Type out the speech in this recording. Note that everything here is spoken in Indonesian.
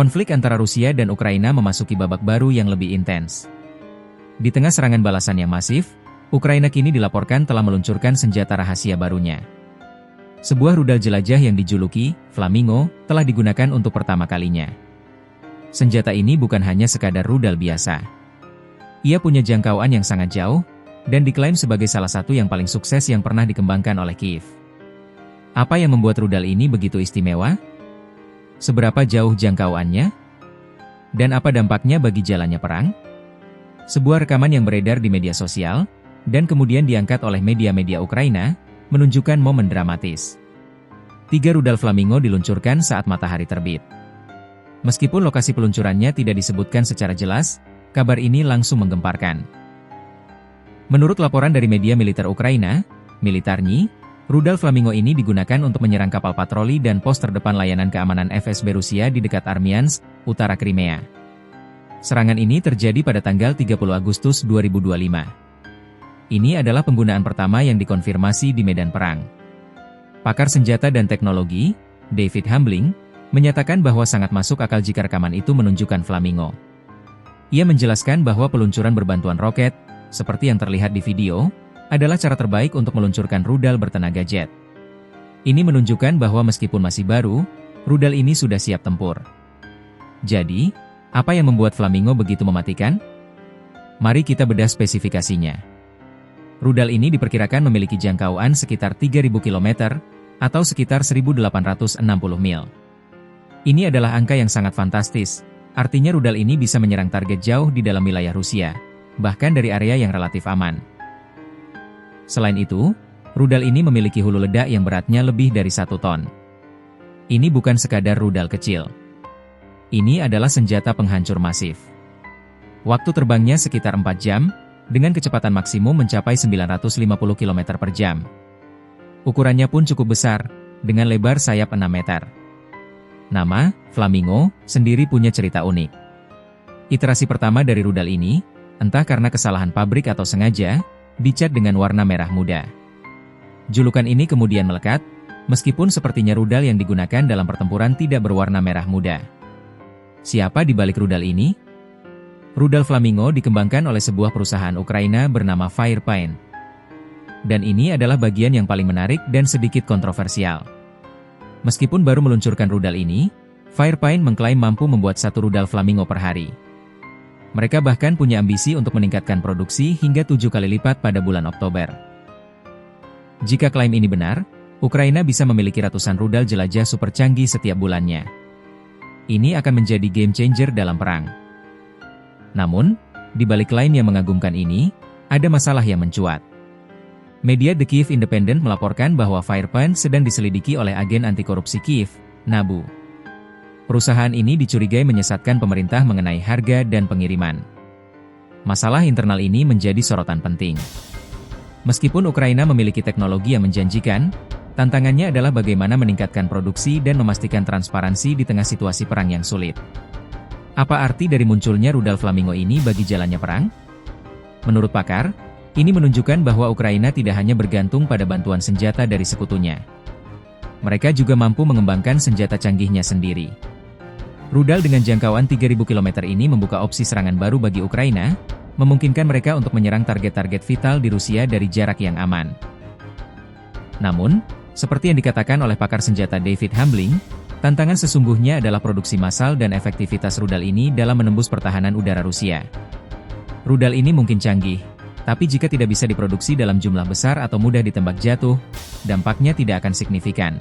Konflik antara Rusia dan Ukraina memasuki babak baru yang lebih intens. Di tengah serangan balasan yang masif, Ukraina kini dilaporkan telah meluncurkan senjata rahasia barunya. Sebuah rudal jelajah yang dijuluki Flamingo telah digunakan untuk pertama kalinya. Senjata ini bukan hanya sekadar rudal biasa. Ia punya jangkauan yang sangat jauh, dan diklaim sebagai salah satu yang paling sukses yang pernah dikembangkan oleh Kyiv. Apa yang membuat rudal ini begitu istimewa? Seberapa jauh jangkauannya? Dan apa dampaknya bagi jalannya perang? Sebuah rekaman yang beredar di media sosial, dan kemudian diangkat oleh media-media Ukraina, menunjukkan momen dramatis. 3 rudal Flamingo diluncurkan saat matahari terbit. Meskipun lokasi peluncurannya tidak disebutkan secara jelas, kabar ini langsung menggemparkan. Menurut laporan dari media militer Ukraina, Militarnyi, rudal Flamingo ini digunakan untuk menyerang kapal patroli dan pos terdepan layanan keamanan FSB Rusia di dekat Armyansk, utara Crimea. Serangan ini terjadi pada tanggal 30 Agustus 2025. Ini adalah penggunaan pertama yang dikonfirmasi di medan perang. Pakar senjata dan teknologi, David Hambling, menyatakan bahwa sangat masuk akal jika rekaman itu menunjukkan Flamingo. Ia menjelaskan bahwa peluncuran berbantuan roket, seperti yang terlihat di video, adalah cara terbaik untuk meluncurkan rudal bertenaga jet. Ini menunjukkan bahwa meskipun masih baru, rudal ini sudah siap tempur. Jadi, apa yang membuat Flamingo begitu mematikan? Mari kita bedah spesifikasinya. Rudal ini diperkirakan memiliki jangkauan sekitar 3.000 km, atau sekitar 1.860 mil. Ini adalah angka yang sangat fantastis, artinya rudal ini bisa menyerang target jauh di dalam wilayah Rusia, bahkan dari area yang relatif aman. Selain itu, rudal ini memiliki hulu ledak yang beratnya lebih dari 1 ton. Ini bukan sekadar rudal kecil. Ini adalah senjata penghancur masif. Waktu terbangnya sekitar 4 jam, dengan kecepatan maksimum mencapai 950 km per jam. Ukurannya pun cukup besar, dengan lebar sayap 6 meter. Nama, Flamingo, sendiri punya cerita unik. Iterasi pertama dari rudal ini, entah karena kesalahan pabrik atau sengaja, dicat dengan warna merah muda. Julukan ini kemudian melekat, meskipun sepertinya rudal yang digunakan dalam pertempuran tidak berwarna merah muda. Siapa di balik rudal ini? Rudal Flamingo dikembangkan oleh sebuah perusahaan Ukraina bernama Firepine. Dan ini adalah bagian yang paling menarik dan sedikit kontroversial. Meskipun baru meluncurkan rudal ini, Firepine mengklaim mampu membuat 1 rudal Flamingo per hari. Mereka bahkan punya ambisi untuk meningkatkan produksi hingga 7 kali lipat pada bulan Oktober. Jika klaim ini benar, Ukraina bisa memiliki ratusan rudal jelajah super canggih setiap bulannya. Ini akan menjadi game changer dalam perang. Namun, di balik klaim yang mengagumkan ini, ada masalah yang mencuat. Media The Kyiv Independent melaporkan bahwa Firepine sedang diselidiki oleh agen anti-korupsi Kyiv, NABU. Perusahaan ini dicurigai menyesatkan pemerintah mengenai harga dan pengiriman. Masalah internal ini menjadi sorotan penting. Meskipun Ukraina memiliki teknologi yang menjanjikan, tantangannya adalah bagaimana meningkatkan produksi dan memastikan transparansi di tengah situasi perang yang sulit. Apa arti dari munculnya rudal Flamingo ini bagi jalannya perang? Menurut pakar, ini menunjukkan bahwa Ukraina tidak hanya bergantung pada bantuan senjata dari sekutunya. Mereka juga mampu mengembangkan senjata canggihnya sendiri. Rudal dengan jangkauan 3.000 km ini membuka opsi serangan baru bagi Ukraina, memungkinkan mereka untuk menyerang target-target vital di Rusia dari jarak yang aman. Namun, seperti yang dikatakan oleh pakar senjata David Hambling, tantangan sesungguhnya adalah produksi massal dan efektivitas rudal ini dalam menembus pertahanan udara Rusia. Rudal ini mungkin canggih, tapi jika tidak bisa diproduksi dalam jumlah besar atau mudah ditembak jatuh, dampaknya tidak akan signifikan.